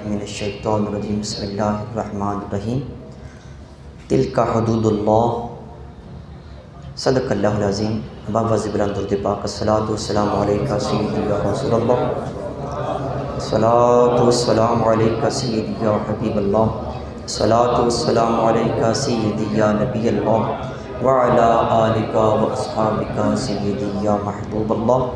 من الشیطان الرجیم بسم اللہ الرحمن الرحیم تلک حدود اللہ صدق اللہ العظیم بابا زبران درد پاک الصلاۃ والسلام علیکہ سیدی یا رسول اللہ الصلاۃ والسلام علیکہ سیدی یا حبیب اللہ الصلاۃ والسلام علیکہ سیدی یا نبی اللہ وعلی آلکہ واصحابکہ سیدی یا محبوب اللہ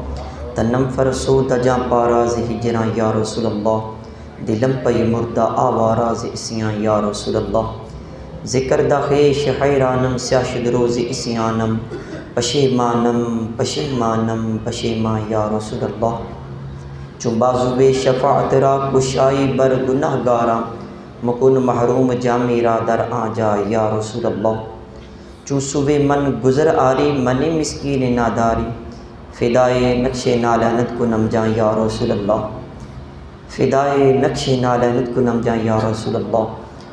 تنم فرسود جاں پاراز ہجراں یا رسول اللہ دلم پی مردہ آواراز اسیاں یا رسول اللہ ذکر دا خیش حیرانم سیاشد روز اسیانم پشیمانم پشیمانم پشیمان یا رسول اللہ چون بازو بے شفاعت را کشائی بر گناہ گاراں مکن محروم جامی را در آجا یا رسول اللہ چون صبح من گزر آری من مسکین ناداری فدائے نقش نالینت کو نم جائیں یا رسول اللہ فدائے نقش نالینت کو نم جائیں یا رسول اللہ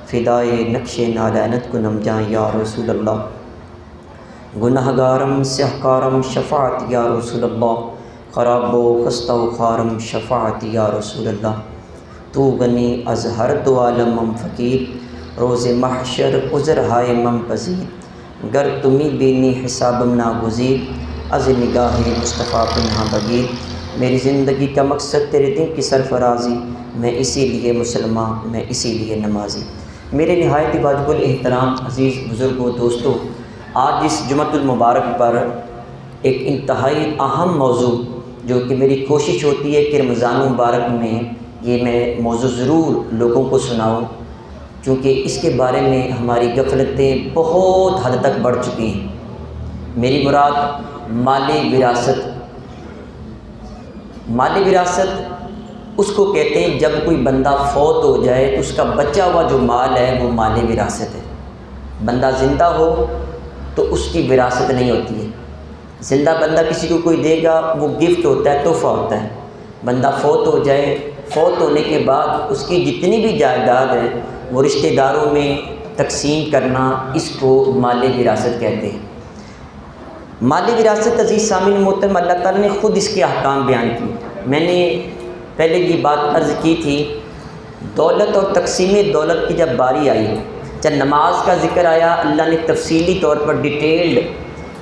فدائے نقش نالینت کو نم جائیں یا رسول اللہ گناہ گارم سہکارم شفاعت یا رسول اللہ خراب و خستہ و خارم شفاعت یا رسول اللہ تو غنی از ہر دو عالم مم فقیر روز محشر عذر ہائے مم پذیر گر تمی بینی حسابم ناگزیر از نگاہ مصطفیٰ پنہاں بگیر میری زندگی کا مقصد تیرے دن کی سرفرازی میں اسی لیے مسلمان میں اسی لیے نمازی میرے نہایت واجب الاحترام عزیز بزرگوں دوستوں آج اس جمعۃ المبارک پر ایک انتہائی اہم موضوع جو کہ میری کوشش ہوتی ہے کہ رمضان مبارک میں یہ میں موضوع ضرور لوگوں کو سناؤں کیونکہ اس کے بارے میں ہماری غفلتیں بہت حد تک بڑھ چکی ہیں میری مراد مالی وراثت مالی وراثت اس کو کہتے ہیں جب کوئی بندہ فوت ہو جائے تو اس کا بچا ہوا جو مال ہے وہ مالی وراثت ہے بندہ زندہ ہو تو اس کی وراثت نہیں ہوتی ہے زندہ بندہ کسی کو کوئی دے گا وہ گفٹ ہوتا ہے تحفہ ہوتا ہے بندہ فوت ہو جائے فوت ہونے کے بعد اس کی جتنی بھی جائیداد ہے وہ رشتہ داروں میں تقسیم کرنا اس کو مالی وراثت کہتے ہیں مالی وراثت عزیز سامعین محترم اللہ تعالیٰ نے خود اس کے احکام بیان کیے میں نے پہلے یہ بات عرض کی تھی دولت اور تقسیم دولت کی جب باری آئی جب نماز کا ذکر آیا اللہ نے تفصیلی طور پر ڈیٹیلڈ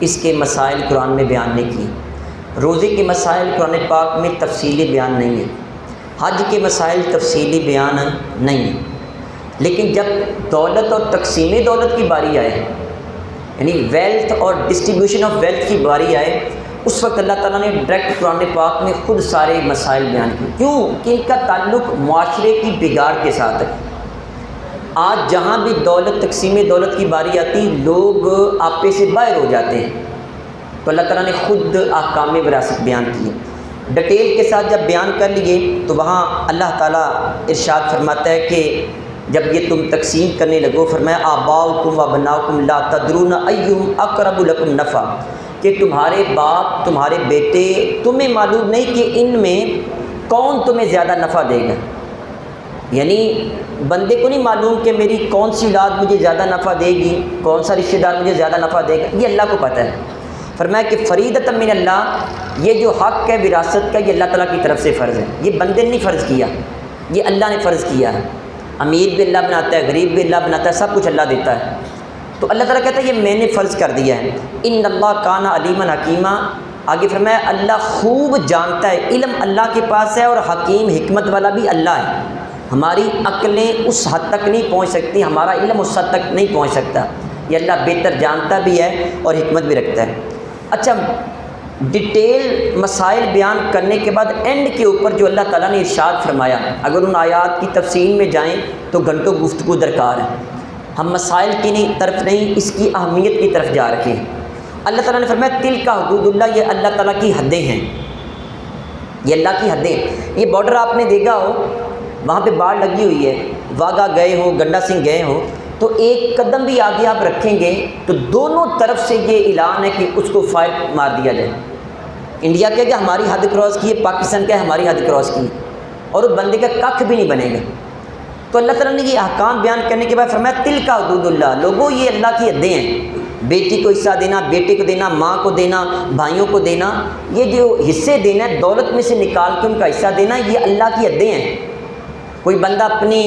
اس کے مسائل قرآن میں بیان نہیں کیے روزے کے مسائل قرآن پاک میں تفصیلی بیان نہیں ہے حج کے مسائل تفصیلی بیان نہیں ہے لیکن جب دولت اور تقسیم دولت کی باری آئے یعنی ویلتھ اور ڈسٹریبیوشن آف ویلتھ کی باری آئے اس وقت اللہ تعالیٰ نے ڈائریکٹ قرآن پاک میں خود سارے مسائل بیان کیے کیوں کہ ان کا تعلق معاشرے کی بگاڑ کے ساتھ ہے آج جہاں بھی دولت تقسیم دولت کی باری آتی لوگ آپے سے باہر ہو جاتے ہیں تو اللہ تعالیٰ نے خود احکام وراثت بیان کیے ڈیٹیل کے ساتھ جب بیان کر لیے تو وہاں اللہ تعالیٰ ارشاد فرماتا ہے کہ جب یہ تم تقسیم کرنے لگو فرمایا آباؤکم و ابناؤکم لا تدرون ایہم اقرب لکم نفع کہ تمہارے باپ تمہارے بیٹے تمہیں معلوم نہیں کہ ان میں کون تمہیں زیادہ نفع دے گا یعنی بندے کو نہیں معلوم کہ میری کون سی اولاد مجھے زیادہ نفع دے گی کون سا رشتہ دار مجھے زیادہ نفع دے گا یہ اللہ کو پتہ ہے فرمایا کہ فریضۃ من اللہ یہ جو حق ہے وراثت کا یہ اللہ تعالیٰ کی طرف سے فرض ہے یہ بندے نے نہیں فرض کیا یہ اللہ نے فرض کیا ہے امیر بھی اللہ بناتا ہے غریب بھی اللہ بناتا ہے سب کچھ اللہ دیتا ہے تو اللہ تعالیٰ کہتا ہے یہ میں نے فرض کر دیا ہے ان اللہ کان علیما حکیمہ آگے فرمایا اللہ خوب جانتا ہے علم اللہ کے پاس ہے اور حکیم حکمت والا بھی اللہ ہے ہماری عقلیں اس حد تک نہیں پہنچ سکتی ہمارا علم اس حد تک نہیں پہنچ سکتا یہ اللہ بہتر جانتا بھی ہے اور حکمت بھی رکھتا ہے اچھا ڈیٹیل مسائل بیان کرنے کے بعد اینڈ کے اوپر جو اللہ تعالیٰ نے ارشاد فرمایا اگر ان آیات کی تفصیل میں جائیں تو گھنٹوں گفتگو درکار ہے ہم مسائل کی طرف نہیں اس کی اہمیت کی طرف جا رکھے ہیں اللہ تعالیٰ نے فرمایا تل کا حدود اللہ یہ اللہ تعالیٰ کی حدیں ہیں یہ اللہ کی حدیں یہ بارڈر آپ نے دیکھا ہو وہاں پہ باڑ لگی ہوئی ہے واگا گئے ہو گنڈا سنگھ گئے ہو تو ایک قدم بھی آگے آپ رکھیں گے تو دونوں طرف سے یہ اعلان ہے کہ اس کو فائر مار دیا جائے انڈیا کہے گا ہماری حد کراس کی ہے پاکستان کہے ہماری حد کراس کی ہے اور اس بندے کا ککھ بھی نہیں بنے گا تو اللہ تعالیٰ نے یہ احکام بیان کرنے کے بعد فرمایا تل کا حدود اللہ لوگوں یہ اللہ کی حدیں ہیں بیٹی کو حصہ دینا بیٹے کو دینا ماں کو دینا بھائیوں کو دینا یہ جو حصے دینا ہے دولت میں سے نکال کے ان کا حصہ دینا یہ اللہ کی حدیں ہیں کوئی بندہ اپنی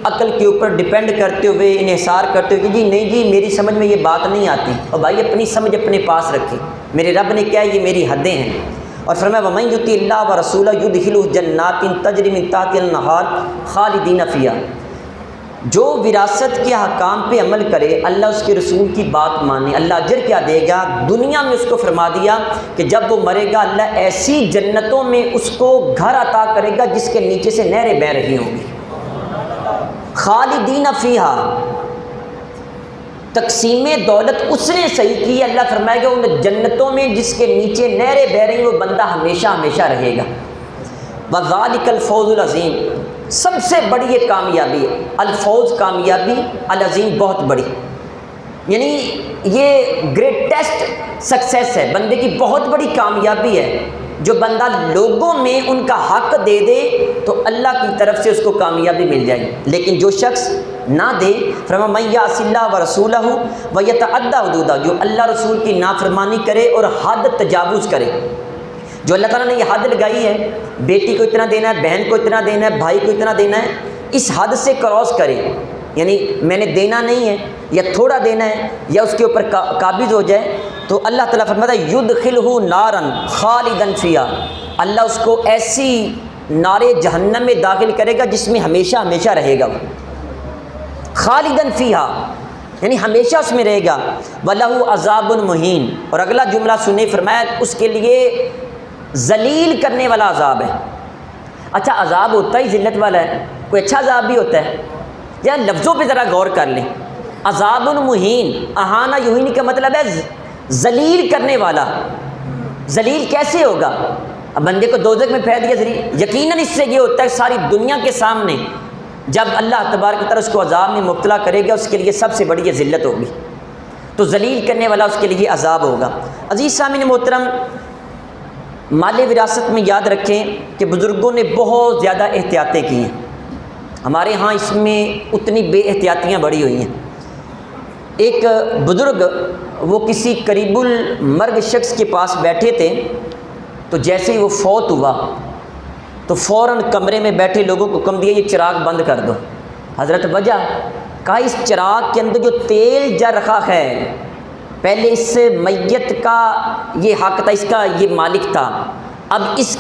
عقل کے اوپر ڈپینڈ کرتے ہوئے انحصار کرتے ہوئے کہ جی نہیں جی میری سمجھ میں یہ بات نہیں آتی، اور بھائی اپنی سمجھ اپنے پاس رکھے، میرے رب نے کیا ہے یہ میری حدیں ہیں۔ اور فرمایا وَمَن يُطِعِ اللَّهَ وَرَسُولَهُ يُدْخِلْهُ جَنَّاتٍ تَجْرِی مِن تَحْتِهَا الْأَنْہَارُ خَالِدِینَ فِیہَا۔ جو وراثت کے حکام پہ عمل کرے، اللہ اس کے رسول کی بات مانے، اللہ اجر کیا دے گا؟ دنیا میں اس کو فرما دیا کہ جب وہ مرے گا اللہ ایسی جنتوں میں اس کو گھر عطا کرے گا جس کے نیچے سے نہریں بہہ رہی ہوں گی۔ خالدین فیہا، تقسیم دولت اس نے صحیح کی، اللہ فرمائے گا ان جنتوں میں جس کے نیچے نہریں بہہ رہی وہ بندہ ہمیشہ ہمیشہ رہے گا۔ وذالک الفوز العظیم، سب سے بڑی یہ کامیابی ہے، الفوز کامیابی، العظیم بہت بڑی، یعنی یہ گریٹسٹ سکسیس ہے، بندے کی بہت بڑی کامیابی ہے۔ جو بندہ لوگوں میں ان کا حق دے دے تو اللہ کی طرف سے اس کو کامیابی مل جائے گی، لیکن جو شخص نہ دے، فرمایا من یعص اللہ ورسولہ ویتعدی حدودہ، جو اللہ رسول کی نافرمانی کرے اور حد تجاوز کرے، جو اللہ تعالیٰ نے یہ حد لگائی ہے، بیٹی کو اتنا دینا ہے، بہن کو اتنا دینا ہے، بھائی کو اتنا دینا ہے، اس حد سے کراس کرے، یعنی میں نے دینا نہیں ہے یا تھوڑا دینا ہے یا اس کے اوپر قابض ہو جائے، تو اللہ تعالیٰ فرماتا ہے یدخلہ نارا خالدا فیہا، اللہ اس کو ایسی نار جہنم میں داخل کرے گا جس میں ہمیشہ ہمیشہ رہے گا، خالدا فیہا یعنی ہمیشہ اس میں رہے گا، وَلَهُ عَذَابٌ مُہین، اور اگلا جملہ سنے، فرمایا اس کے لیے ذلیل کرنے والا عذاب ہے۔ اچھا عذاب ہوتا ہی ذلت والا ہے، کوئی اچھا عذاب بھی ہوتا ہے؟ یا لفظوں پہ ذرا غور کر لیں، عذاب مہین، اہانہ یہین کا مطلب ہے ذلیل کرنے والا۔ ذلیل کیسے ہوگا؟ اب بندے کو دوزخ میں پھینک دیا ذلیل، یقیناً اس سے یہ ہوتا ہے ساری دنیا کے سامنے جب اللہ تبارک و تعالیٰ اس کو عذاب میں مبتلا کرے گا اس کے لیے سب سے بڑی یہ ذلت ہوگی، تو ذلیل کرنے والا اس کے لیے عذاب ہوگا۔ عزیز سامعین محترم، مال وراثت میں یاد رکھیں کہ بزرگوں نے بہت زیادہ احتیاطیں کی ہیں، ہمارے ہاں اس میں اتنی بے احتیاطیاں بڑھی ہوئی ہیں۔ ایک بزرگ وہ کسی قریب المرگ شخص کے پاس بیٹھے تھے، تو جیسے ہی وہ فوت ہوا تو فوراً کمرے میں بیٹھے لوگوں کو حکم دیا یہ چراغ بند کر دو۔ حضرت وجہ کہا اس چراغ کے اندر جو تیل جل رہا ہے پہلے اس میت کا یہ حق تھا، اس کا یہ مالک تھا، اب اس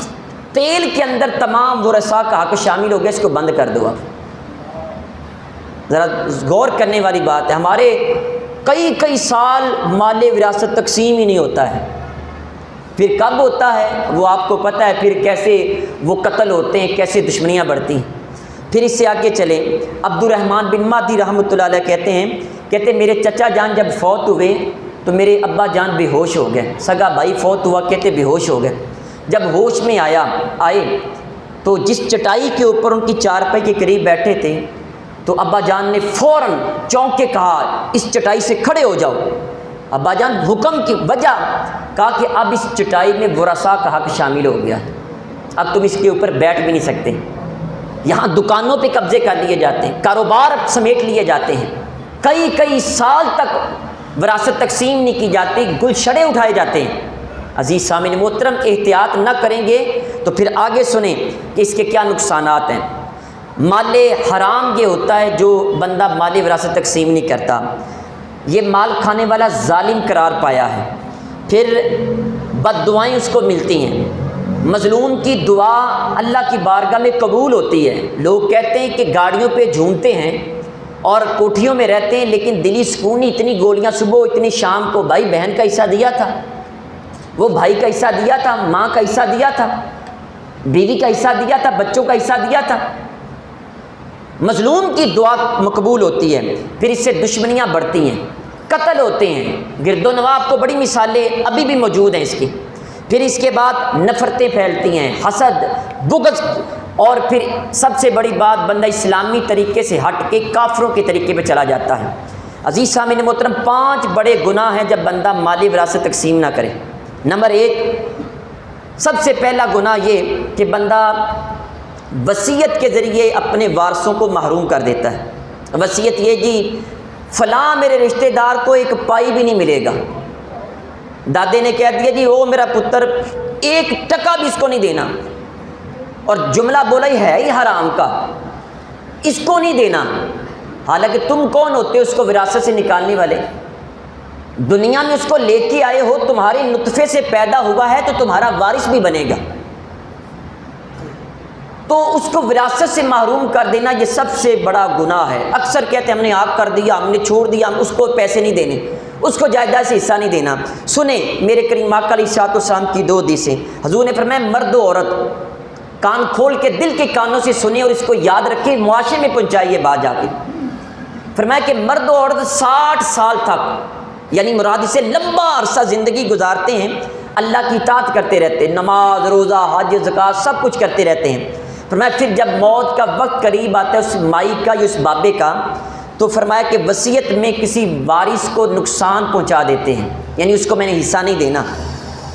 تیل کے اندر تمام ورثاء کا حق شامل ہو گیا، اس کو بند کر دو۔ اب ذرا غور کرنے والی بات ہے، ہمارے کئی سال مال وراثت تقسیم ہی نہیں ہوتا ہے، پھر کب ہوتا ہے وہ آپ کو پتہ ہے، پھر کیسے وہ قتل ہوتے ہیں، کیسے دشمنیاں بڑھتی ہیں۔ پھر اس سے آگے چلیں، عبد الرحمن بن مہدی رحمۃ اللہ علیہ کہتے ہیں میرے چچا جان جب فوت ہوئے تو میرے ابا جان بے ہوش ہو گئے، سگا بھائی فوت ہوا، کہتے بے ہوش ہو گئے، جب ہوش میں آئے تو جس چٹائی کے اوپر ان کی چارپائی کے قریب بیٹھے تھے تو ابا جان نے فوراً چونک کے کہا اس چٹائی سے کھڑے ہو جاؤ۔ ابا جان حکم کی وجہ کہا کہ اب اس چٹائی میں ورثاء کا حق شامل ہو گیا، اب تم اس کے اوپر بیٹھ بھی نہیں سکتے، یہاں دکانوں پہ قبضے کر لیے جاتے ہیں، کاروبار سمیٹ لیے جاتے ہیں، کئی سال تک وراثت تقسیم نہیں کی جاتی، گلشڑے اٹھائے جاتے ہیں۔ عزیز سامعین محترم، احتیاط نہ کریں گے تو پھر آگے سنیں کہ اس کے کیا نقصانات ہیں۔ مال حرام یہ ہوتا ہے جو بندہ مال وراثت تقسیم نہیں کرتا، یہ مال کھانے والا ظالم قرار پایا ہے، پھر بد دعائیں اس کو ملتی ہیں، مظلوم کی دعا اللہ کی بارگاہ میں قبول ہوتی ہے۔ لوگ کہتے ہیں کہ گاڑیوں پہ جھومتے ہیں اور کوٹھیوں میں رہتے ہیں لیکن دلی سکون نہیں، اتنی گولیاں صبح اتنی شام کو، بھائی بہن کا حصہ دیا تھا، وہ بھائی کا حصہ دیا تھا، ماں کا حصہ دیا تھا، بیوی کا حصہ دیا تھا، بچوں کا حصہ دیا تھا۔ مظلوم کی دعا مقبول ہوتی ہے، پھر اس سے دشمنیاں بڑھتی ہیں، قتل ہوتے ہیں، گرد و نواح کو بڑی مثالیں ابھی بھی موجود ہیں اس کی، پھر اس کے بعد نفرتیں پھیلتی ہیں، حسد، بغض، اور پھر سب سے بڑی بات بندہ اسلامی طریقے سے ہٹ کے کافروں کے طریقے پہ چلا جاتا ہے۔ عزیز سامعین محترم، 5 بڑے گناہ ہیں جب بندہ مالی وراثت تقسیم نہ کرے۔ نمبر 1، سب سے پہلا گناہ یہ کہ بندہ وصیت کے ذریعے اپنے وارثوں کو محروم کر دیتا ہے۔ وصیت یہ جی فلاں میرے رشتہ دار کو 1 پائی بھی نہیں ملے گا، دادے نے کہہ دیا جی وہ میرا پتر 1 ٹکا بھی اس کو نہیں دینا، اور جملہ بولا ہی ہے ہی حرام کا، اس کو نہیں دینا، حالانکہ تم کون ہوتے اس کو وراثت سے نکالنے والے؟ دنیا میں اس کو لے کے آئے ہو، تمہارے نطفے سے پیدا ہوا ہے تو تمہارا وارث بھی بنے گا، تو اس کو وراثت سے محروم کر دینا یہ سب سے بڑا گناہ ہے۔ اکثر کہتے ہیں ہم نے آپ کر دیا، ہم نے چھوڑ دیا، ہم اس کو پیسے نہیں دینے، اس کو جائیداد سے حصہ نہیں دینا۔ سنیں میرے کریم آقا علیہ الصلوۃ والسلام کی 2 حدیثیں، حضور نے فرمایا مرد و عورت کان کھول کے دل کے کانوں سے سنیں اور اس کو یاد رکھیں، معاشرے میں پہنچائیے بات جا کے۔ فرمایا کہ مرد و عورت 60 سال تک، یعنی مراد سے لمبا عرصہ زندگی گزارتے ہیں، اللہ کی اطاعت کرتے رہتے ہیں، نماز روزہ حج زکوٰۃ سب کچھ کرتے رہتے ہیں۔ فرمایا پھر جب موت کا وقت قریب آتا ہے اس مائی کا یا اس بابے کا، تو فرمایا کہ وصیت میں کسی وارث کو نقصان پہنچا دیتے ہیں، یعنی اس کو میں نے حصہ نہیں دینا،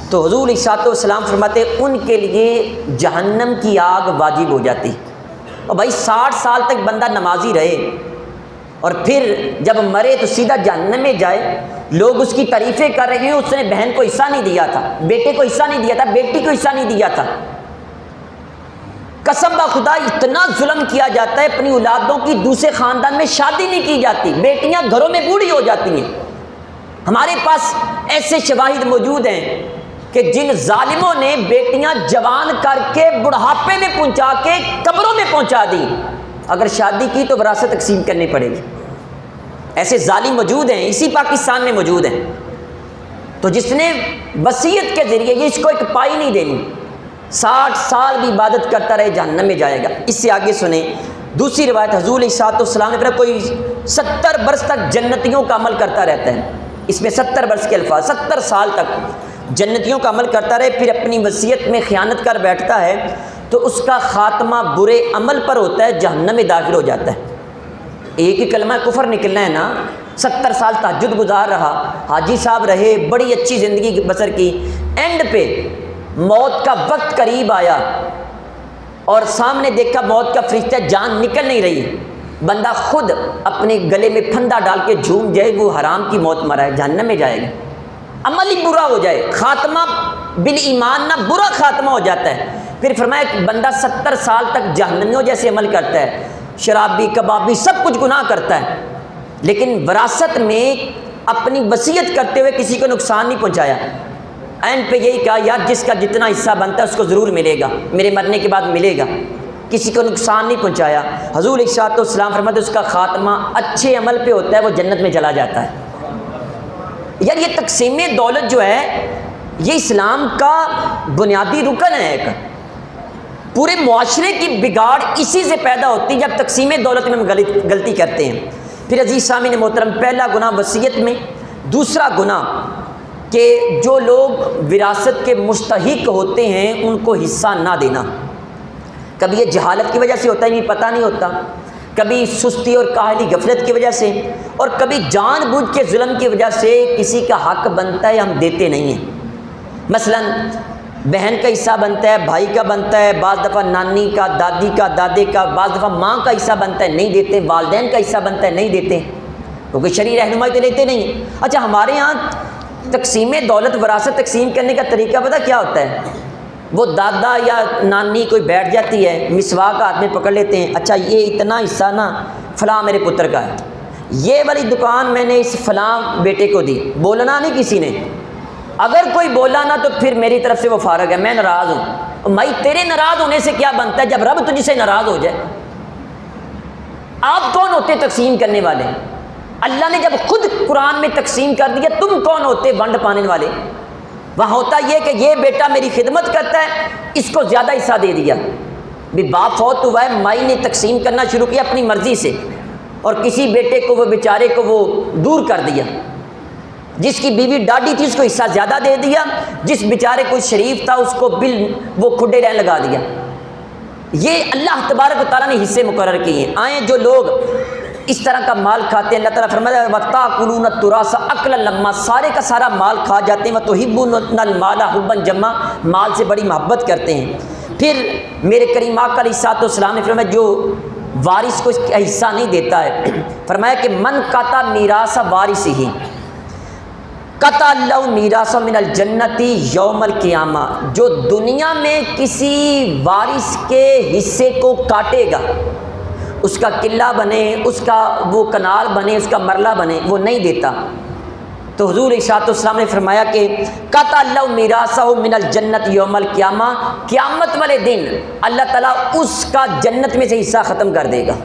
تو حضور علیہ الصلوۃ والسلام فرماتے ان کے لیے جہنم کی آگ واجب ہو جاتی۔ اور بھائی 60 سال تک بندہ نمازی رہے اور پھر جب مرے تو سیدھا جہنم میں جائے، لوگ اس کی تعریفیں کر رہے ہیں اس نے بہن کو حصہ نہیں دیا تھا، بیٹے کو حصہ نہیں دیا تھا، بیٹی کو حصہ نہیں دیا تھا۔ قسم بخدا اتنا ظلم کیا جاتا ہے، اپنی اولادوں کی دوسرے خاندان میں شادی نہیں کی جاتی، بیٹیاں گھروں میں بوڑھی ہو جاتی ہیں۔ ہمارے پاس ایسے شواہد موجود ہیں کہ جن ظالموں نے بیٹیاں جوان کر کے بڑھاپے میں پہنچا کے قبروں میں پہنچا دی، اگر شادی کی تو وراثت تقسیم کرنی پڑے گی۔ ایسے ظالم موجود ہیں، اسی پاکستان میں موجود ہیں۔ تو جس نے وصیت کے ذریعے یہ اس کو ایک پائی نہیں دینی، 60 سال بھی عبادت کرتا رہے جہنم میں جائے گا۔ اس سے آگے سنیں دوسری روایت، حضور علیہ الصلوۃ والسلام نے فرمایا کوئی 70 برس تک جنتیوں کا عمل کرتا رہتا ہے، اس میں 70 برس کے الفاظ، 70 سال تک جنتیوں کا عمل کرتا رہے، پھر اپنی وصیت میں خیانت کر بیٹھتا ہے تو اس کا خاتمہ برے عمل پر ہوتا ہے، جہنم میں داخل ہو جاتا ہے۔ ایک ہی کلمہ کفر نکلنا ہے نا، 70 سال تہجد گزار رہا، حاجی صاحب رہے، بڑی اچھی زندگی بسر کی، اینڈ پہ موت کا وقت قریب آیا اور سامنے دیکھا موت کا فرشتہ، جان نکل نہیں رہی، بندہ خود اپنے گلے میں پھندا ڈال کے جھوم جائے، وہ حرام کی موت مرا ہے، جہنم میں جائے گا، عمل ہی برا ہو جائے، خاتمہ بالایمان نہ برا خاتمہ ہو جاتا ہے۔ پھر فرمایا کہ بندہ 70 سال تک جہنمیوں جیسے عمل کرتا ہے، شرابی کبابی سب کچھ گناہ کرتا ہے، لیکن وراثت میں اپنی وصیت کرتے ہوئے کسی کو نقصان نہیں پہنچایا، اینڈ پہ یہی کہا یار جس کا جتنا حصہ بنتا ہے اس کو ضرور ملے گا، میرے مرنے کے بعد ملے گا، کسی کو نقصان نہیں پہنچایا۔ حضور علیہ الصلوۃ والسلام فرماتے اس کا خاتمہ اچھے عمل پہ ہوتا ہے، وہ جنت میں چلا جاتا ہے۔ یار یہ تقسیم دولت جو ہے یہ اسلام کا بنیادی رکن ہے، ایک پورے معاشرے کی بگاڑ اسی سے پیدا ہوتی ہے جب تقسیم دولت میں ہم غلطی کرتے ہیں۔ پھر عزیز سامعین محترم، پہلا گناہ وصیت میں، دوسرا گناہ کہ جو لوگ وراثت کے مستحق ہوتے ہیں ان کو حصہ نہ دینا۔ کبھی یہ جہالت کی وجہ سے ہوتا ہے، یہ پتہ نہیں ہوتا، کبھی سستی اور کاہلی غفلت کی وجہ سے، اور کبھی جان بوجھ کے ظلم کی وجہ سے کسی کا حق بنتا ہے ہم دیتے نہیں ہیں۔ مثلا بہن کا حصہ بنتا ہے، بھائی کا بنتا ہے، بعض دفعہ نانی کا، دادی کا، دادے کا، بعض دفعہ ماں کا حصہ بنتا ہے نہیں دیتے، والدین کا حصہ بنتا ہے نہیں دیتے، کیونکہ شرعی رہنمائی تو لیتے نہیں۔ اچھا ہمارے ہاں تقسیم دولت وراثت تقسیم کرنے کا طریقہ پتہ کیا ہوتا ہے؟ وہ دادا یا نانی کوئی بیٹھ جاتی ہے، مسواک ہاتھ میں پکڑ لیتے ہیں، اچھا یہ اتنا حصہ نا فلاں میرے پتر کا ہے، یہ والی دکان میں نے اس فلاں بیٹے کو دی، بولنا نہیں کسی نے، اگر کوئی بولا نا تو پھر میری طرف سے وہ فارغ ہے، میں ناراض ہوں۔ بھائی تیرے ناراض ہونے سے کیا بنتا ہے جب رب تجھ سے ناراض ہو جائے؟ آپ کون ہوتے تقسیم کرنے والے؟ اللہ نے جب خود قرآن میں تقسیم کر دیا، تم کون ہوتے ونڈ پانے والے؟ وہاں ہوتا یہ کہ یہ بیٹا میری خدمت کرتا ہے، اس کو زیادہ حصہ دے دیا۔ بھی باپ فوت ہوا ہے، مائی نے تقسیم کرنا شروع کیا اپنی مرضی سے، اور کسی بیٹے کو وہ بیچارے کو وہ دور کر دیا، جس کی بیوی ڈاڈی تھی اس کو حصہ زیادہ دے دیا، جس بیچارے کو شریف تھا اس کو بل وہ کھڈے رہن لگا دیا۔ یہ اللہ تبارک و تعالیٰ نے حصے مقرر کیے ہیں۔ آئیں جو لوگ اس طرح کا مال کھاتے ہیں، اللہ تعالیٰ فرماتا ہے وَتَأْكُلُونَ التُّرَاثَ أَكْلًا لَمًّا، سارے کا سارا مال کھا جاتے ہیں، وَتُحِبُّونَ الْمَالَ حُبًّا جَمًّا، مال سے بڑی محبت کرتے ہیں۔ پھر میرے کریم آقا علیہ الصلوۃ والسلام نے فرمایا جو وارث کو اس کا حصہ نہیں دیتا ہے، فرمایا کہ من قطع میراث وارثہ قطع اللہ میراث من الجنت یوم القیامہ، جو دنیا میں کسی وارث کے حصے کو کاٹے گا اس کا قلعہ بنے، اس کا وہ کنال بنے، اس کا مرلہ بنے، وہ نہیں دیتا۔ تو حضور ارشاد السلام نے فرمایا کہ قطع اللہ میراثہ من الجنت یوم القیامہ، قیامت والے دن اللہ تعالیٰ اس کا جنت میں سے حصہ ختم کر دے گا۔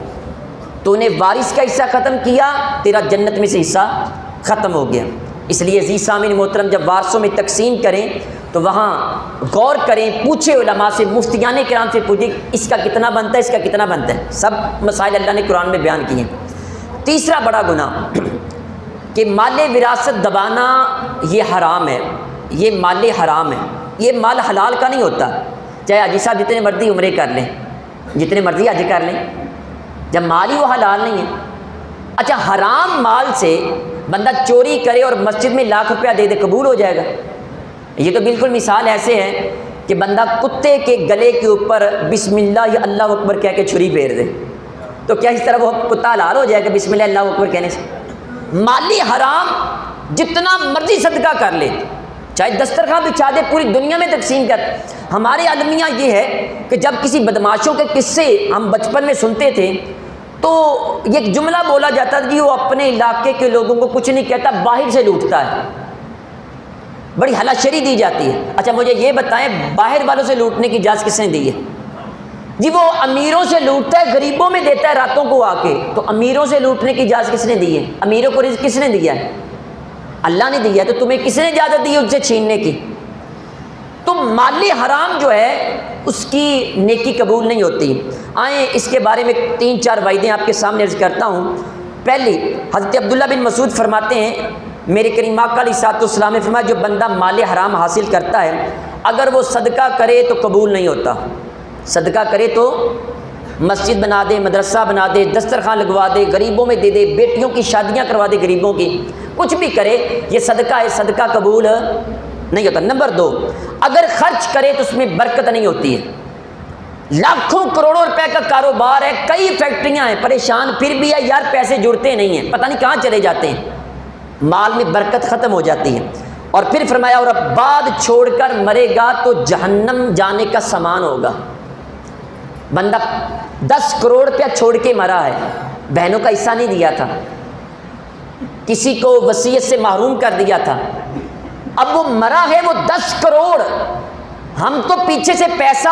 تو نے وارث کا حصہ ختم کیا، تیرا جنت میں سے حصہ ختم ہو گیا۔ اس لیے عزیز سامعین محترم، جب وارثوں میں تقسیم کریں تو وہاں غور کریں، پوچھے علماء سے، مفتیان کرام سے پوچھیں اس کا کتنا بنتا ہے، اس کا کتنا بنتا ہے۔ سب مسائل اللہ نے قرآن میں بیان کیے ہیں۔ تیسرا بڑا گناہ کہ مال وراثت دبانا، یہ حرام ہے، یہ مال حرام ہے، یہ مال حلال کا نہیں ہوتا۔ چاہے حاجی صاحب جتنے مرضی عمرے کر لیں، جتنے مرضی حج کر لیں، جب مال ہی وہ حلال نہیں ہے۔ اچھا، حرام مال سے بندہ چوری کرے اور مسجد میں لاکھ روپیہ دے دے، قبول ہو جائے گا؟ یہ تو بالکل مثال ایسے ہے کہ بندہ کتے کے گلے کے اوپر بسم اللہ یا اللہ اکبر کہہ کے چھری پھیر دے، تو کیا اس طرح وہ کتا حلال ہو جائے گا بسم اللہ اللہ اکبر کہنے سے؟ مالی حرام جتنا مرضی صدقہ کر لے، چاہے دسترخوان بچھا دے، پوری دنیا میں تقسیم کر۔ ہمارے المیہ یہ ہے کہ جب کسی بدماشوں کے قصے ہم بچپن میں سنتے تھے تو یہ جملہ بولا جاتا تھا کہ وہ اپنے علاقے کے لوگوں کو کچھ نہیں کہتا، باہر سے لوٹتا ہے، بڑی ہلاشری دی جاتی ہے۔ اچھا مجھے یہ بتائیں، باہر والوں سے لوٹنے کی اجازت کس نے دی ہے؟ جی وہ امیروں سے لوٹتا ہے، غریبوں میں دیتا ہے راتوں کو آ کے، تو امیروں سے لوٹنے کی اجازت کس نے دی ہے؟ امیروں کو رزق کس نے دیا ہے؟ اللہ نے دیا ہے، تو تمہیں کس نے اجازت دی ہے ان سے چھیننے کی؟ تو مالی حرام جو ہے اس کی نیکی قبول نہیں ہوتی۔ آئیں اس کے بارے میں 3-4 وعیدیں آپ کے سامنے عرض کرتا ہوں۔ پہلی، حضرت عبداللہ بن مسعود فرماتے ہیں میرے کریم آقا علیہ الصلوۃ والسلام نے فرمایا جو بندہ مال حرام حاصل کرتا ہے اگر وہ صدقہ کرے تو قبول نہیں ہوتا۔ صدقہ کرے تو مسجد بنا دے، مدرسہ بنا دے، دسترخوان لگوا دے، غریبوں میں دے دے، بیٹیوں کی شادیاں کروا دے غریبوں کی، کچھ بھی کرے، یہ صدقہ ہے، صدقہ قبول نہیں ہوتا۔ نمبر 2، اگر خرچ کرے تو اس میں برکت نہیں ہوتی ہے۔ لاکھوں کروڑوں روپے کا کاروبار ہے، کئی فیکٹریاں ہیں، پریشان پھر بھی ہے یار، پیسے جڑتے نہیں ہیں، پتہ نہیں کہاں چلے جاتے ہیں، مال میں برکت ختم ہو جاتی ہے۔ اور پھر فرمایا اور اب بعد چھوڑ کر مرے گا تو جہنم جانے کا سامان ہوگا۔ بندہ 10 کروڑ روپیہ چھوڑ کے مرا ہے، بہنوں کا حصہ نہیں دیا تھا، کسی کو وصیت سے محروم کر دیا تھا، اب وہ مرا ہے، وہ 10 کروڑ، ہم تو پیچھے سے پیسہ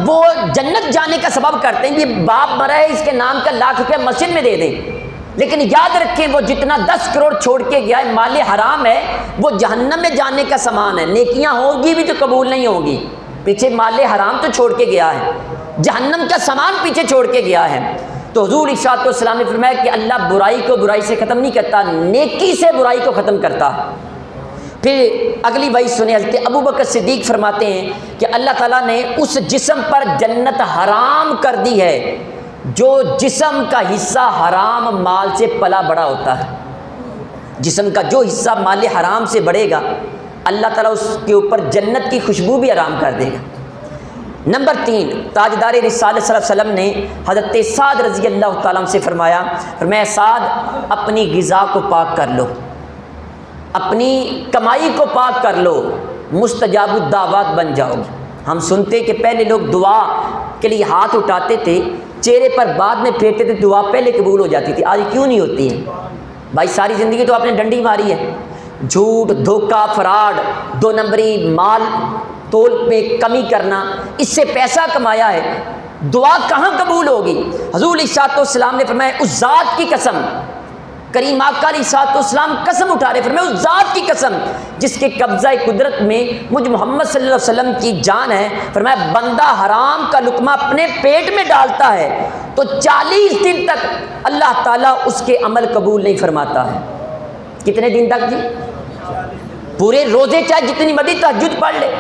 وہ جنت جانے کا سبب کرتے ہیں، یہ باپ مرا ہے اس کے نام کا لاکھ روپیہ مسجد میں دے دیں، لیکن یاد رکھیں وہ جتنا 10 کروڑ چھوڑ کے گیا ہے مال حرام ہے، وہ جہنم میں جانے کا سامان ہے، نیکیاں ہوگی بھی تو قبول نہیں ہوگی، پیچھے مال حرام تو چھوڑ کے گیا ہے، جہنم کا سامان پیچھے چھوڑ کے گیا ہے۔ تو حضور ارشاد والسلام نے فرمایا کہ اللہ برائی کو برائی سے ختم نہیں کرتا، نیکی سے برائی کو ختم کرتا۔ پھر اگلی وحی سنیں، حضرت ابوبکر صدیق فرماتے ہیں کہ اللہ تعالیٰ نے اس جسم پر جنت حرام کر دی ہے جو جسم کا حصہ حرام مال سے پلا بڑا ہوتا ہے۔ جسم کا جو حصہ مال حرام سے بڑھے گا اللہ تعالیٰ اس کے اوپر جنت کی خوشبو بھی حرام کر دے گا۔ نمبر 3، تاجدار رسالت صلی اللہ علیہ وسلم نے حضرت سعد رضی اللہ تعالیٰ عنہ سے فرمایا سعد اپنی غذا کو پاک کر لو، اپنی کمائی کو پاک کر لو، مستجاب الدعوات بن جاؤ گے۔ ہم سنتے کہ پہلے لوگ دعا کے لیے ہاتھ اٹھاتے تھے، چہرے پر بعد میں پھیرتے تھے، دعا پہلے قبول ہو جاتی تھی، آج کیوں نہیں ہوتی ہے؟ بھائی ساری زندگی تو آپ نے ڈنڈی ماری ہے، جھوٹ، دھوکہ، فراڈ، 2 نمبری، مال تول میں کمی کرنا، اس سے پیسہ کمایا ہے، دعا کہاں قبول ہوگی؟ حضور علیہ الصلوۃ والسلام نے فرمایا اس ذات کی قسم، کریم آقا علیہ الصلوۃ والسلام قسم اٹھا رہے، فرمایا اس ذات کی قسم جس کے قبضہ قدرت میں مجھ محمد صلی اللہ علیہ وسلم کی جان ہے، فرمایا بندہ حرام کا لقمہ اپنے پیٹ میں ڈالتا ہے تو 40 دن تک اللہ تعالیٰ اس کے عمل قبول نہیں فرماتا ہے۔ کتنے دن تک جی؟ پورے روزے چاہے جتنی مرضی تہجد پڑھ لے،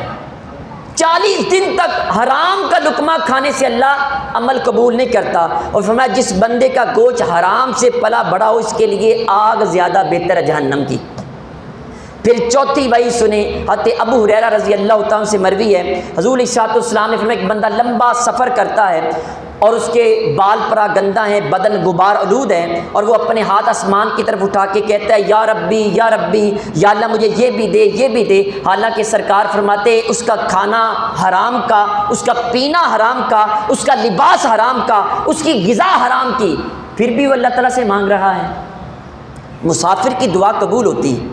40 دن تک حرام کا لقمہ کھانے سے اللہ عمل قبول نہیں کرتا۔ اور فرمایا جس بندے کا گوشت حرام سے پلا بڑا ہو اس کے لیے آگ زیادہ بہتر ہے جہنم کی۔ پھر چوتھی وحی سنیں، حضرت ابو ہریرہ رضی اللہ تعالیٰ سے مروی ہے، حضور علیہ الصلوۃ والسلام نے فرمایا ایک بندہ لمبا سفر کرتا ہے اور اس کے بال پرا گندہ ہیں، بدن غبار آلود ہے، اور وہ اپنے ہاتھ آسمان کی طرف اٹھا کے کہتا ہے یا ربی یا ربی، یا اللہ مجھے یہ بھی دے یہ بھی دے، حالانکہ سرکار فرماتے اس کا کھانا حرام کا، اس کا پینا حرام کا، اس کا لباس حرام کا، اس کی غذا حرام کی، پھر بھی وہ اللہ تعالیٰ سے مانگ رہا ہے۔ مسافر کی دعا قبول ہوتی ہے،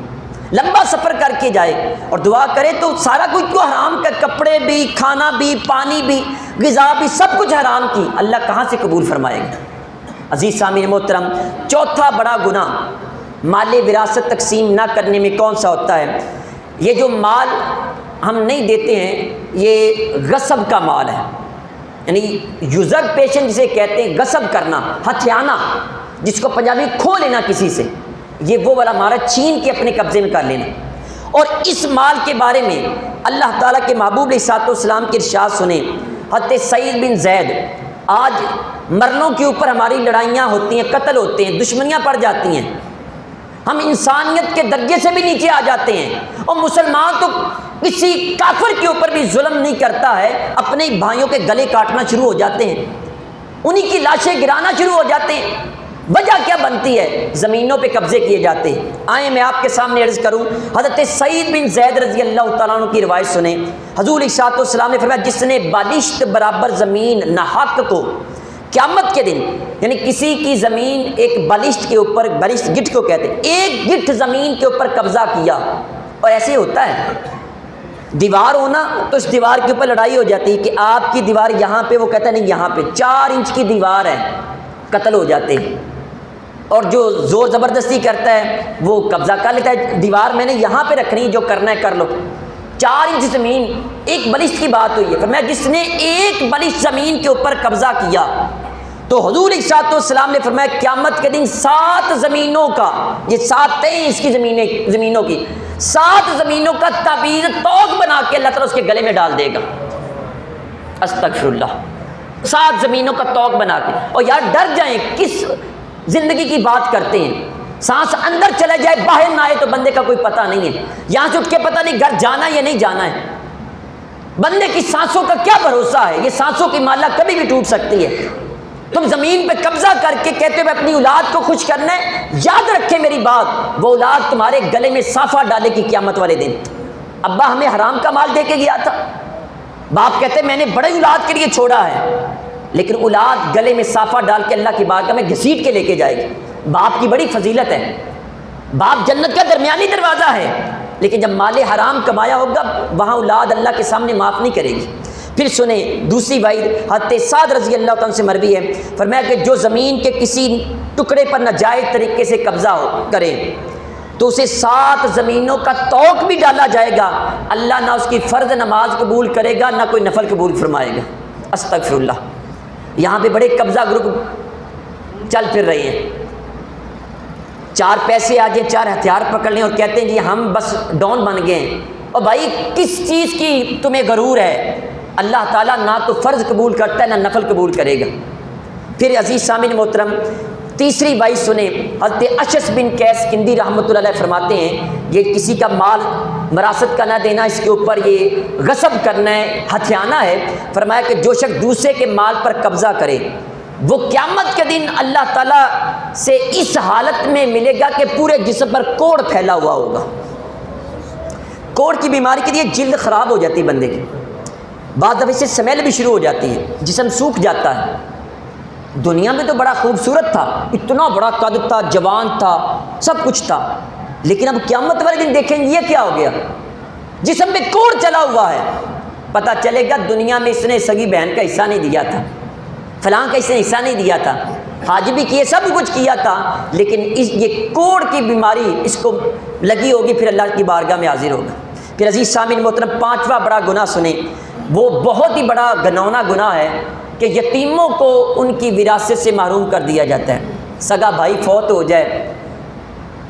لمبا سفر کر کے جائے اور دعا کرے تو سارا کچھ تو حرام کا، کپڑے بھی، کھانا بھی، پانی بھی، غذا بھی، سب کچھ حرام کی، اللہ کہاں سے قبول فرمائے گا؟ عزیز سامعین محترم، چوتھا بڑا گناہ مال وراثت تقسیم نہ کرنے میں کون سا ہوتا ہے؟ یہ جو مال ہم نہیں دیتے ہیں یہ غصب کا مال ہے، یعنی یوزرپیشن جسے کہتے ہیں، غصب کرنا، ہتھیانا، جس کو پنجابی کھو لینا کسی سے، یہ وہ والا مال ہے، چھین کے اپنے قبضے میں کر لینا۔ اور اس مال کے بارے میں اللہ تعالیٰ کے محبوب علیہ السلام کے ارشاد سنیں، حضرت سعید بن زید، آج مرنوں کے اوپر ہماری لڑائیاں ہوتی ہیں، قتل ہوتے ہیں، دشمنیاں پڑ جاتی ہیں، ہم انسانیت کے درجے سے بھی نیچے آ جاتے ہیں، اور مسلمان تو کسی کافر کے اوپر بھی ظلم نہیں کرتا ہے، اپنے بھائیوں کے گلے کاٹنا شروع ہو جاتے ہیں، انہی کی لاشیں گرانا شروع ہو جاتے ہیں۔ وجہ کیا بنتی ہے؟ زمینوں پہ قبضے کیے جاتے ہیں۔ آئیں میں آپ کے سامنے عرض کروں، حضرت سعید بن زید رضی اللہ تعالیٰ عنہ کی روایت سنیں، حضور علیہ السلام نے فرمایا جس نے بالشت برابر زمین ناحق کو قیامت کے دن، یعنی کسی کی زمین ایک بالشت کے اوپر، بالشت گٹھ کو کہتے ہیں، ایک گٹھ زمین کے اوپر قبضہ کیا، اور ایسے ہوتا ہے دیوار ہونا تو اس دیوار کے اوپر لڑائی ہو جاتی ہے کہ آپ کی دیوار یہاں پہ، وہ کہتا ہے نہیں یہاں پہ 4 انچ کی دیوار ہے، قتل ہو جاتے ہیں، اور جو زور زبردستی کرتا ہے وہ قبضہ کر لیتا ہے، دیوار میں نے یہاں پہ رکھنی، جو کرنا ہے کر لو۔ 4 انچ زمین، ایک بالشت کی بات ہوئی ہے، فرمایا جس نے ایک بالشت زمین کے اوپر قبضہ کیا تو حضور صلی السلام نے فرمایا قیامت کے دن 7 زمینوں کا، یہ 7 اس کی زمینوں کی 7 زمینوں کا تعویذ توق بنا کے اللہ تعالیٰ اس کے گلے میں ڈال دے گا۔ استغفر اللہ، 7 زمینوں کا توق بنا کے۔ اور یار ڈر جائیں، کس زندگی کی بات کرتے ہیں، سانس اندر چلا جائے باہر نہ آئے تو بندے کا کوئی پتہ نہیں ہے، یہاں سے اٹھ کے پتہ نہیں گھر جانا ہے یا نہیں جانا ہے، بندے کی سانسوں کا کیا بھروسہ ہے، یہ سانسوں کی مالا کبھی بھی ٹوٹ سکتی ہے۔ تم زمین پہ قبضہ کر کے کہتے ہو اپنی اولاد کو خوش کرنا ہے، یاد رکھے میری بات، وہ اولاد تمہارے گلے میں صافہ ڈالے گی قیامت والے دن۔ ابا ہمیں حرام کا مال دے کے گیا تھا، باپ کہتے میں نے بڑے اولاد کے لیے چھوڑا ہے، لیکن اولاد گلے میں صافہ ڈال کے اللہ کی بارگاہ میں گھسیٹ کے لے کے جائے گی۔ باپ کی بڑی فضیلت ہے، باپ جنت کا درمیانی دروازہ ہے، لیکن جب مال حرام کمایا ہوگا وہاں اولاد اللہ کے سامنے معاف نہیں کرے گی۔ پھر سنیں دوسری وعید حضرت سعد رضی اللہ عنہ سے مروی ہے، فرمایا کہ جو زمین کے کسی ٹکڑے پر ناجائز طریقے سے قبضہ کرے تو اسے 7 زمینوں کا توق بھی ڈالا جائے گا، اللہ نہ اس کی فرض نماز قبول کرے گا نہ کوئی نفل قبول فرمائے گا۔ استغفر اللہ، یہاں پہ بڑے قبضہ گروپ چل پھر رہے ہیں، 4 پیسے آ جائیں، 4 ہتھیار پکڑ لیں اور کہتے ہیں جی ہم بس ڈون بن گئے ہیں۔ اور بھائی کس چیز کی تمہیں غرور ہے؟ اللہ تعالیٰ نہ تو فرض قبول کرتا ہے نہ نفل قبول کرے گا۔ پھر عزیز سامعین محترم تیسری وعید سنیں، حضرت اشعث بن قیس کندی رحمۃ اللہ علیہ فرماتے ہیں یہ کسی کا مال وراثت کا نہ دینا، اس کے اوپر یہ غصب کرنا ہے، ہتھیانا ہے۔ فرمایا کہ جو شخص دوسرے کے مال پر قبضہ کرے وہ قیامت کے دن اللہ تعالیٰ سے اس حالت میں ملے گا کہ پورے جسم پر کوڑ پھیلا ہوا ہوگا۔ کوڑ کی بیماری کے لیے جلد خراب ہو جاتی ہے بندے کی، بعض دفعہ سے سمیل بھی شروع ہو جاتی ہے، جسم سوکھ جاتا ہے۔ دنیا میں تو بڑا خوبصورت تھا، اتنا بڑا قد تھا، جوان تھا، سب کچھ تھا، لیکن اب قیامت والے دن دیکھیں گے یہ کیا ہو گیا، جسم پہ کوڑ چلا ہوا ہے۔ پتہ چلے گا دنیا میں اس نے سگی بہن کا حصہ نہیں دیا تھا، فلاں کا اس نے حصہ نہیں دیا تھا، حج بھی کیے، سب کچھ کیا تھا، لیکن یہ کوڑ کی بیماری اس کو لگی ہوگی، پھر اللہ کی بارگاہ میں حاضر ہوگا۔ پھر عزیز سامعین محترم 5واں بڑا گناہ سنیں، وہ بہت ہی بڑا گھناؤنا گناہ ہے کہ یتیموں کو ان کی وراثت سے محروم کر دیا جاتا ہے۔ سگا بھائی فوت ہو جائے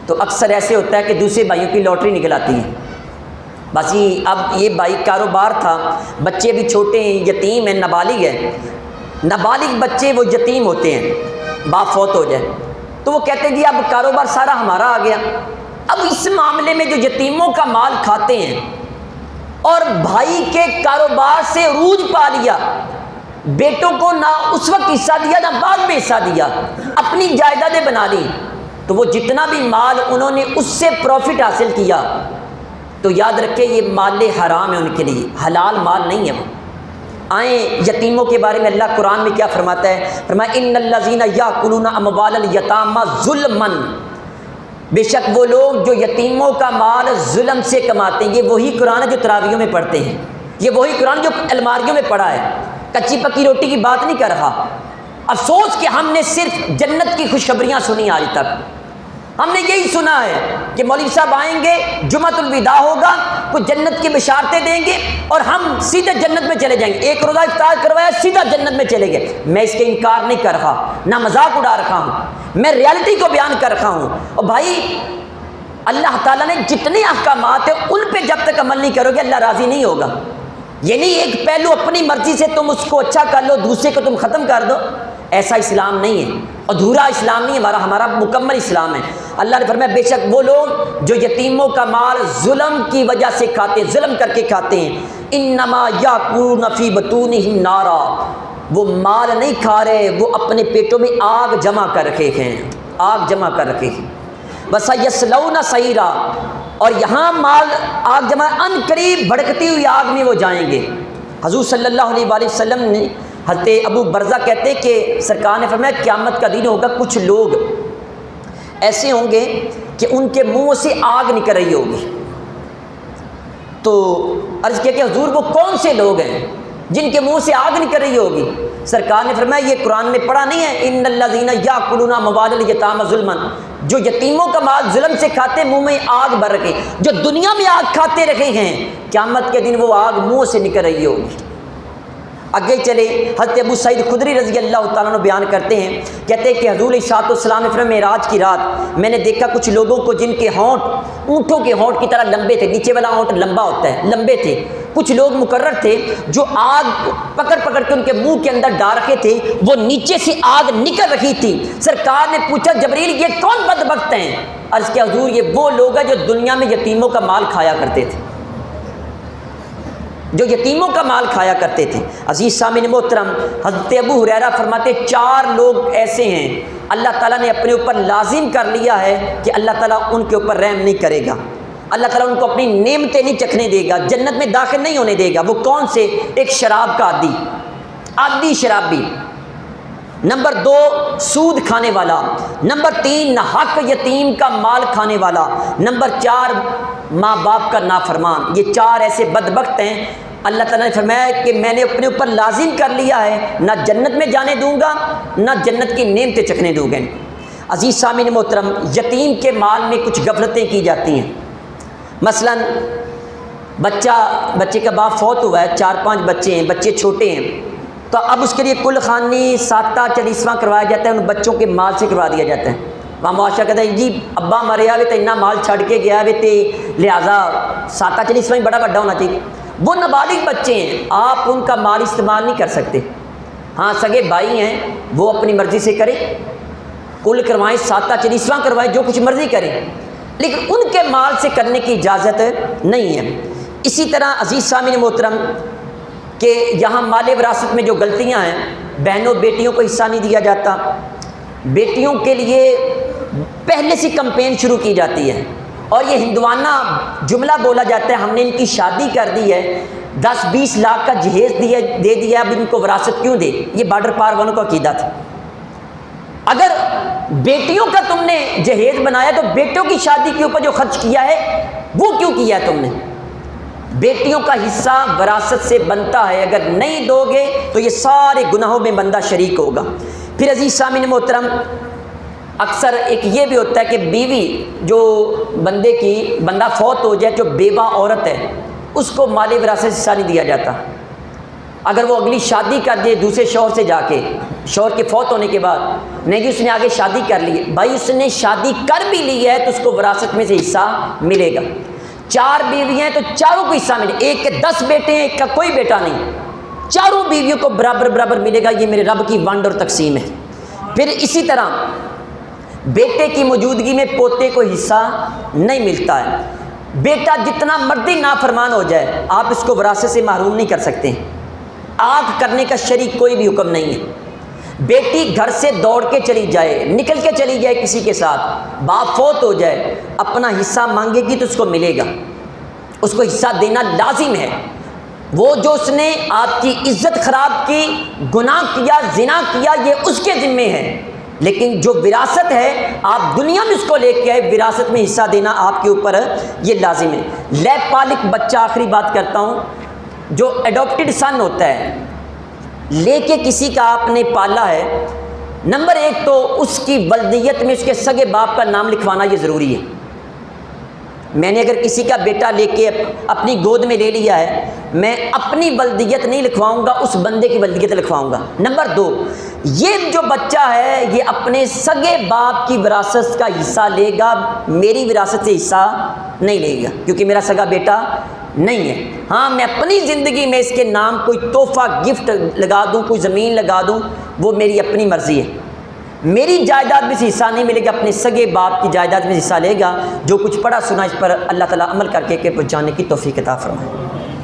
تو اکثر ایسے ہوتا ہے کہ دوسرے بھائیوں کی لاٹری نکل آتی ہے، بس اب یہ بھائی کاروبار تھا، بچے بھی چھوٹے ہیں، یتیم ہیں، نابالغ ہیں، نابالغ بچے وہ یتیم ہوتے ہیں، باپ فوت ہو جائے تو وہ کہتے ہیں جی اب کاروبار سارا ہمارا آ گیا۔ اب اس معاملے میں جو یتیموں کا مال کھاتے ہیں اور بھائی کے کاروبار سے عروج پا لیا، بیٹوں کو نہ اس وقت حصہ دیا نہ بعد میں حصہ دیا، اپنی جائیدادیں بنا لی، تو وہ جتنا بھی مال انہوں نے اس سے پروفٹ حاصل کیا تو یاد رکھے یہ مال حرام ہے ان کے لیے، حلال مال نہیں ہے وہ۔ آئیں یتیموں کے بارے میں اللہ قرآن میں کیا فرماتا ہے؟ فرمایا ان الذین یاکلون اموال الیتامی ظلما، بے شک وہ لوگ جو یتیموں کا مال ظلم سے کماتے ہیں۔ یہ وہی قرآن ہے جو تراویحوں میں پڑھتے ہیں، یہ وہی قرآن جو الماریوں میں پڑھا ہے، کچی پکی روٹی کی بات نہیں کر رہا۔ افسوس کہ ہم نے صرف جنت کی خوشخبریاں سنی آج تک، ہم نے یہی سنا ہے کہ مولوی صاحب آئیں گے، جمعۃ الوداع ہوگا، کچھ جنت کی بشارتیں دیں گے اور ہم سیدھے جنت میں چلے جائیں گے۔ ایک روزہ افطار کروایا، سیدھا جنت میں چلے گئے۔ میں اس کے انکار نہیں کر رہا، نہ مذاق اڑا رکھا ہوں، میں ریالٹی کو بیان کر رکھا ہوں۔ اور بھائی اللہ تعالیٰ نے جتنے احکامات ہیں ان پہ جب تک عمل نہیں کرو گے اللہ راضی نہیں ہوگا۔ یہ نہیں ایک پہلو اپنی مرضی سے تم اس کو اچھا کر لو، دوسرے کو تم ختم کر دو، ایسا اسلام نہیں ہے، ادھورا اسلام نہیں ہے ہمارا مکمل اسلام ہے۔ اللہ نے فرمایا بے شک وہ لوگ جو یتیموں کا مال ظلم کی وجہ سے کھاتے ہیں، ظلم کر کے کھاتے ہیں، انما یاکلون فی بطونہم نارا، وہ مال نہیں کھا رہے، وہ اپنے پیٹوں میں آگ جمع کر رکھے ہیں، آگ جمع کر رکھے ہیں۔ وَسَيَصْلَوْنَ سَعِيرًا، اور یہاں مال آگ جمع، ان قریب بھڑکتی ہوئی آگ میں وہ جائیں گے۔ حضور صلی اللہ علیہ وآلہ وسلم نے، حضرت ابو برزہ کہتے کہ سرکار نے فرمایا قیامت کا دن ہوگا، کچھ لوگ ایسے ہوں گے کہ ان کے منہ سے آگ نکل رہی ہوگی۔ تو عرض کیا کہ حضور وہ کون سے لوگ ہیں جن کے منہ سے آگ نکل رہی ہوگی؟ سرکار نے فرمایا یہ قرآن میں پڑھا نہیں ہے، ان الذین یاکلون اموال الیتامی ظلما، جو یتیموں کا مال ظلم سے کھاتے منہ میں آگ بھر رکھے، جو دنیا میں آگ کھاتے رکھے ہیں، قیامت کے دن وہ آگ منہ سے نکل رہی ہوگی۔ آگے چلے حضرت ابو سعید خدری رضی اللہ تعالیٰ عنہ بیان کرتے ہیں، کہتے ہیں کہ حضور علیہ السلام نے فرمایا معراج کی رات میں نے دیکھا کچھ لوگوں کو جن کے ہونٹ اونٹوں کے ہونٹ کی طرح لمبے تھے، نیچے والا ہونٹ لمبا ہوتا ہے، لمبے تھے۔ کچھ لوگ مقرر تھے جو آگ پکڑ پکڑ کے ان کے منہ کے اندر ڈال رکھے تھے، وہ نیچے سے آگ نکل رہی تھی۔ سرکار نے پوچھا جبریل یہ کون بدبخت ہیں؟ عرض کیا حضور یہ وہ لوگ ہیں جو دنیا میں یتیموں کا مال کھایا کرتے تھے، جو یتیموں کا مال کھایا کرتے تھے۔ عزیز سامعین محترم، حضرت ابو ہریرہ فرماتے 4 لوگ ایسے ہیں اللہ تعالیٰ نے اپنے اوپر لازم کر لیا ہے کہ اللہ تعالیٰ ان کے اوپر رحم نہیں کرے گا، اللہ تعالیٰ ان کو اپنی نعمتیں نہیں چکھنے دے گا، جنت میں داخل نہیں ہونے دے گا۔ وہ کون سے؟ ایک شراب کا عادی شرابی، نمبر 2 سود کھانے والا، نمبر 3 ناحق یتیم کا مال کھانے والا، نمبر 4 ماں باپ کا نافرمان۔ یہ 4 ایسے بدبخت ہیں اللہ تعالیٰ نے فرمایا کہ میں نے اپنے اوپر لازم کر لیا ہے، نہ جنت میں جانے دوں گا نہ جنت کی نعمتیں چکھنے دوں گا۔ عزیز سامعین محترم، یتیم کے مال میں کچھ غفلتیں کی جاتی ہیں۔ مثلا بچے کا باپ فوت ہوا ہے، 4-5 بچے ہیں، بچے چھوٹے ہیں، تو اب اس کے لیے کل خانی ساتہ چلیسواں کروایا جاتا ہے، ان بچوں کے مال سے کروا دیا جاتا ہے۔ وہاں معاشرہ کہتا ہے جی ابا مریا ہوئے تو اتنا مال چھڑ کے گیا ہوئے تے لہٰذا ساتہ چلیسواں بڑا بڑا ہونا چاہیے۔ وہ نابالغ بچے ہیں، آپ ان کا مال استعمال نہیں کر سکتے۔ ہاں سگے بھائی ہیں، وہ اپنی مرضی سے کریں، کل کروائیں، ساتہ چلیسواں کروائیں، جو کچھ مرضی کریں، لیکن ان کے مال سے کرنے کی اجازت نہیں ہے۔ اسی طرح عزیز سامعین محترم کہ یہاں مال وراثت میں جو غلطیاں ہیں، بہنوں بیٹیوں کو حصہ نہیں دیا جاتا، بیٹیوں کے لیے پہلے سے کمپین شروع کی جاتی ہے اور یہ ہندوانہ جملہ بولا جاتا ہے ہم نے ان کی شادی کر دی ہے، 10-20 لاکھ کا جہیز دے دیا، اب ان کو وراثت کیوں دے؟ یہ بارڈر پار والوں کا عقیدہ تھا۔ اگر بیٹیوں کا تم نے جہیز بنایا تو بیٹوں کی شادی کے اوپر جو خرچ کیا ہے وہ کیوں کیا ہے تم نے؟ بیٹیوں کا حصہ وراثت سے بنتا ہے، اگر نہیں دو گے تو یہ سارے گناہوں میں بندہ شریک ہوگا۔ پھر عزیز سامعین محترم، اکثر ایک یہ بھی ہوتا ہے کہ بیوی جو بندہ فوت ہو جائے، جو بیوہ عورت ہے، اس کو مال وراثت حصہ نہیں دیا جاتا۔ اگر وہ اگلی شادی کر دے دوسرے شوہر سے جا کے، شوہر کے فوت ہونے کے بعد، نہیں جی اس نے آگے شادی کر لی، بھائی اس نے شادی کر بھی لی ہے تو اس کو وراثت میں سے حصہ ملے گا۔ 4 بیوی ہیں تو چاروں کو حصہ ملے، ایک کے 10 بیٹے ہیں، ایک کا کوئی بیٹا نہیں، چاروں بیویوں کو برابر برابر ملے گا۔ یہ میرے رب کی ونڈ اور تقسیم ہے۔ پھر اسی طرح بیٹے کی موجودگی میں پوتے کو حصہ نہیں ملتا ہے۔ بیٹا جتنا مرضی نافرمان ہو جائے، آپ اس کو وراثت سے محروم نہیں کر سکتے۔ آنکھ کرنے کا شریک کوئی بھی حکم نہیں ہے۔ بیٹی گھر سے دوڑ کے چلی جائے، نکل کے چلی جائے کسی کے ساتھ، باپ فوت ہو جائے، اپنا حصہ مانگے گی تو اس کو ملے گا، اس کو حصہ دینا لازم ہے۔ وہ جو اس نے آپ کی عزت خراب کی، گناہ کیا، زنا کیا، یہ اس کے ذمے ہے، لیکن جو وراثت ہے آپ دنیا میں اس کو لے کے آئے، وراثت میں حصہ دینا آپ کے اوپر یہ لازم ہے۔ لیب پالک بچہ، آخری بات کرتا ہوں، جو ایڈاپٹڈ سن ہوتا ہے، لے کے کسی کا آپ نے پالا ہے، نمبر ایک تو اس کی ولدیت میں اس کے سگے باپ کا نام لکھوانا یہ ضروری ہے۔ میں نے اگر کسی کا بیٹا لے کے اپنی گود میں لے لیا ہے، میں اپنی ولدیت نہیں لکھواؤں گا، اس بندے کی ولدیت لکھواؤں گا۔ نمبر دو، یہ جو بچہ ہے یہ اپنے سگے باپ کی وراثت کا حصہ لے گا، میری وراثت سے حصہ نہیں لے گا، کیونکہ میرا سگا بیٹا نہیں ہے۔ ہاں، میں اپنی زندگی میں اس کے نام کوئی تحفہ گفٹ لگا دوں، کوئی زمین لگا دوں، وہ میری اپنی مرضی ہے، میری جائیداد میں سے حصہ نہیں ملے گا، اپنے سگے باپ کی جائیداد میں حصہ لے گا۔ جو کچھ پڑھا سنا اس پر اللہ تعالیٰ عمل کر کے پہنچانے کی توفیق عطا فرمائے۔